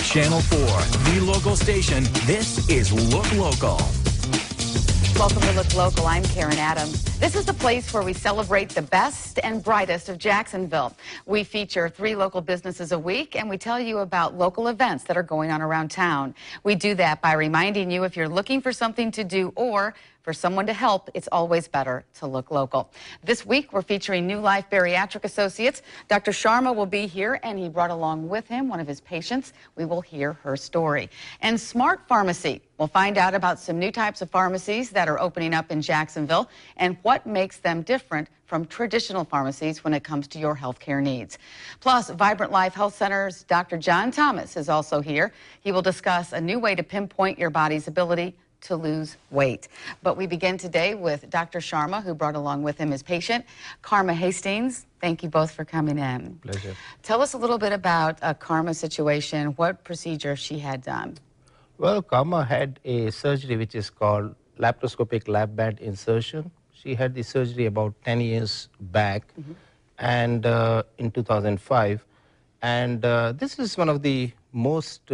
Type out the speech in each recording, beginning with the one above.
Channel 4, the local station. This is Look Local. Welcome to Look Local. I'm Karen Adams. This is the place where we celebrate the best and brightest of Jacksonville. We feature 3 local businesses a week, and we tell you about local events that are going on around town. We do that by reminding you if you're looking for something to do or for someone to help, it's always better to look local. This week, we're featuring new Life Bariatric Associates. Dr. Sharma will be here, and he brought along with him one of his patients. We will hear her story. And Smart Pharmacy. We'll find out about some new types of pharmacies that are opening up in Jacksonville and what makes them different from traditional pharmacies when it comes to your health care needs. Plus, Vibrant Life Health Center's Dr. John Thomas is also here. He will discuss a new way to pinpoint your body's ability to lose weight. But we begin today with Dr. Sharma, who brought along with him his patient, Karma Hastings. Thank you both for coming in. Pleasure. Tell us a little bit about Karma's situation, what procedure she had done. Well, Karma had a surgery which is called laparoscopic lap band insertion. She had the surgery about 10 years back and in 2005. And this is one of the most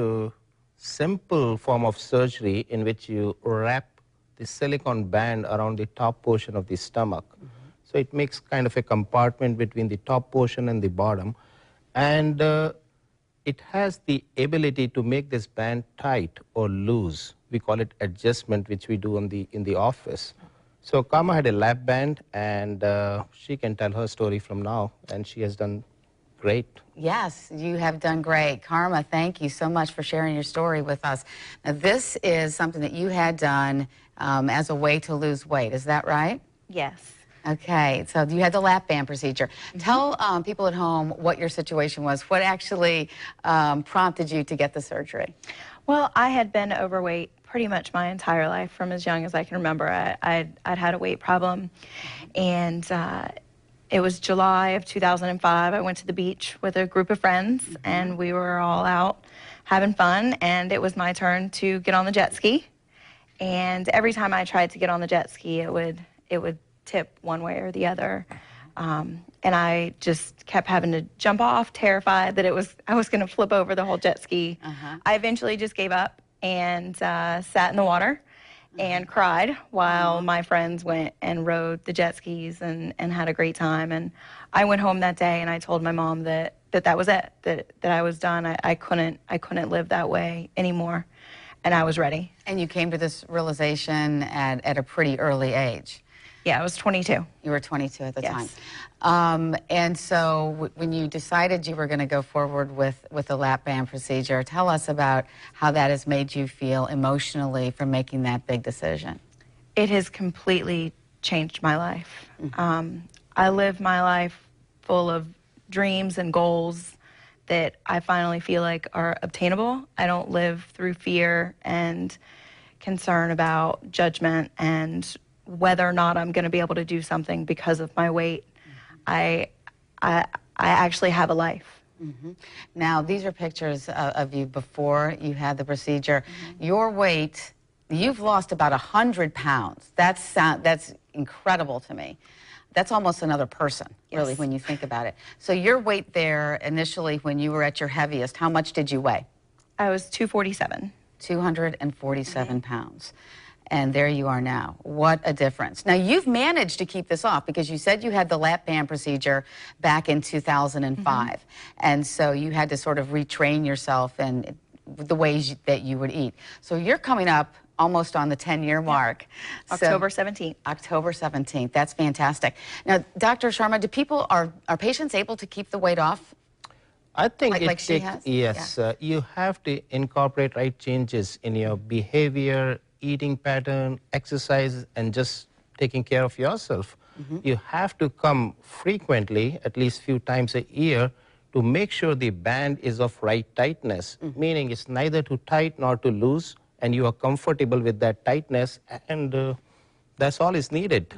simple form of surgery in which you wrap the silicone band around the top portion of the stomach. So it makes kind of a compartment between the top portion and the bottom. And it has the ability to make this band tight or loose. We call it adjustment, which we do in the office. So Karma had a lap band, and she can tell her story from now, and she has done great. Yes, you have done great. Karma, thank you so much for sharing your story with us. Now, this is something that you had done as a way to lose weight. Is that right? Yes. Okay, so you had the lap band procedure. Tell people at home what your situation was. What actually prompted you to get the surgery? Well, I had been overweight pretty much my entire life from as young as I can remember. I'd had a weight problem, and it was July of 2005. I went to the beach with a group of friends, and we were all out having fun, and it was my turn to get on the jet ski. And every time I tried to get on the jet ski, it would tip one way or the other. And I just kept having to jump off, terrified that I was going to flip over the whole jet ski. I eventually just gave up and sat in the water and cried while my friends went and rode the jet skis and had a great time. And I went home that day and I told my mom that was it, that I was done. I couldn't live that way anymore, and I was ready. And you came to this realization at a pretty early age. Yeah, I was 22. You were 22 at the Yes. time. And so when you decided you were going to go forward with the lap band procedure, tell us about how that has made you feel emotionally from making that big decision. It has completely changed my life. I live my life full of dreams and goals that I finally feel like are obtainable. I don't live through fear and concern about judgment and whether or not I'm going to be able to do something because of my weight. I actually have a life. Now, these are pictures of you before you had the procedure. Your weight, you've lost about 100 pounds. That's incredible to me. That's almost another person, really, Yes. when you think about it. So your weight there initially when you were at your heaviest, how much did you weigh? I was 247. 247 pounds. And there you are now. What a difference. Now, you've managed to keep this off because you said you had the lap band procedure back in 2005. And so you had to sort of retrain yourself in the ways that you would eat. So you're coming up almost on the 10-year mark. October 17th. October 17th. That's fantastic. Now, Dr. Sharma, are patients able to keep the weight off? I think Like she has? yes, you have to incorporate right changes in your behavior, eating pattern, exercise, and just taking care of yourself. You have to come frequently, at least few times a year, to make sure the band is of right tightness, meaning it's neither too tight nor too loose, and you are comfortable with that tightness, and that's all is needed.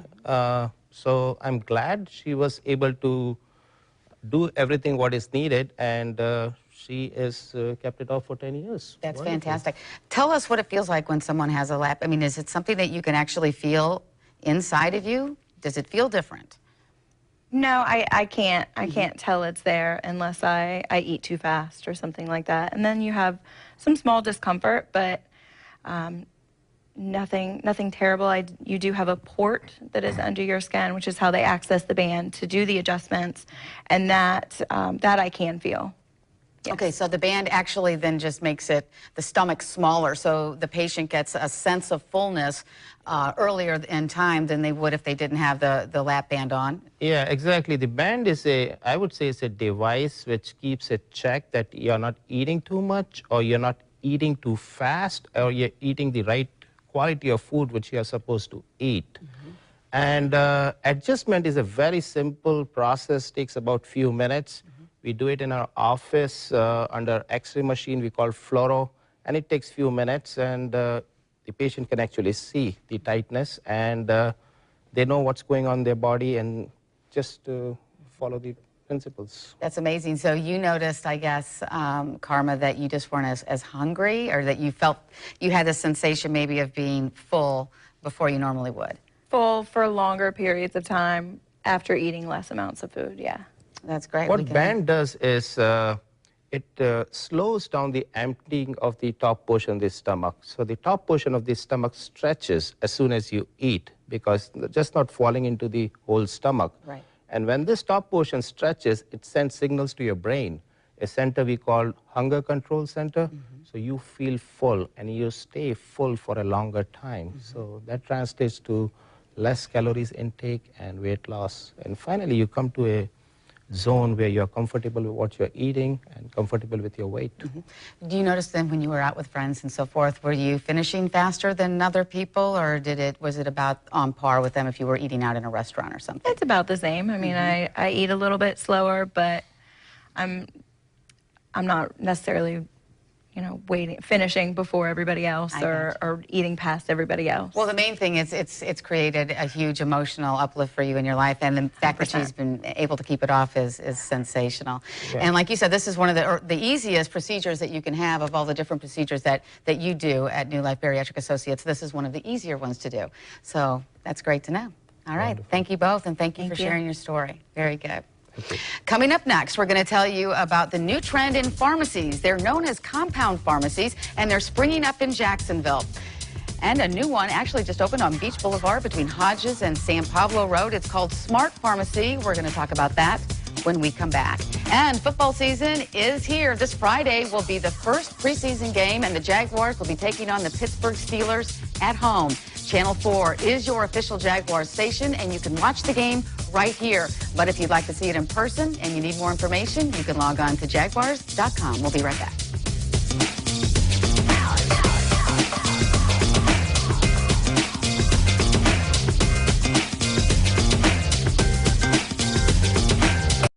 So I'm glad she was able to do everything what is needed, and she has kept it off for 10 years. That's Wonderful. fantastic. Tell us what it feels like when someone has a lap. I mean, is it something that you can actually feel inside of you? Does it feel different? No, I can't. I can't tell it's there unless I eat too fast or something like that. And then you have some small discomfort, but nothing terrible. You do have a port that is under your skin, which is how they access the band to do the adjustments, and that I can feel. Yes. Okay, so the band actually then just makes the stomach smaller, so the patient gets a sense of fullness earlier in time than they would if they didn't have the lap band on. Yeah, exactly. The band is I would say it's a device which keeps a check that you're not eating too much, or you're not eating too fast, or you're eating the right quality of food which you're supposed to eat. And adjustment is a very simple process, takes about few minutes. We do it in our office under X-ray machine we call fluoro, and it takes few minutes, and the patient can actually see the tightness, and they know what's going on in their body, and just follow the principles. That's amazing. So you noticed, I guess, Karma, that you just weren't as hungry, or that you felt you had the sensation maybe of being full before you normally would. Full for longer periods of time after eating less amounts of food, yeah. That's great. What band does is it slows down the emptying of the top portion of the stomach. So the top portion of the stomach stretches as soon as you eat, because just not falling into the whole stomach. Right. And when this top portion stretches, it sends signals to your brain, a center we call hunger control center. So you feel full, and you stay full for a longer time. So that translates to less calories intake and weight loss. And finally, you come to a zone where you're comfortable with what you're eating and comfortable with your weight. Do you notice then when you were out with friends and so forth, were you finishing faster than other people, or was it about on par with them if you were eating out in a restaurant or something? It's about the same. I mean, I eat a little bit slower, but I'm not necessarily, finishing before everybody else or eating past everybody else. Well, the main thing is it's created a huge emotional uplift for you in your life, and the fact 100%. That she's been able to keep it off is sensational. Yeah. And like you said, this is one of the easiest procedures that you can have of all the different procedures that you do at New Life Bariatric Associates. This is one of the easier ones to do. So that's great to know. All right. Wonderful. Thank you both, and thank you for sharing your story. Very good. Coming up next, we're going to tell you about the new trend in pharmacies. They're known as compound pharmacies, and they're springing up in Jacksonville. And a new one actually just opened on Beach Boulevard between Hodges and San Pablo Road. It's called Smart Pharmacy. We're going to talk about that when we come back. And football season is here. This Friday will be the first preseason game, and the Jaguars will be taking on the Pittsburgh Steelers at home. Channel 4 is your official Jaguars station, and you can watch the game right here. But if you'd like to see it in person and you need more information, you can log on to jaguars.com. We'll be right back.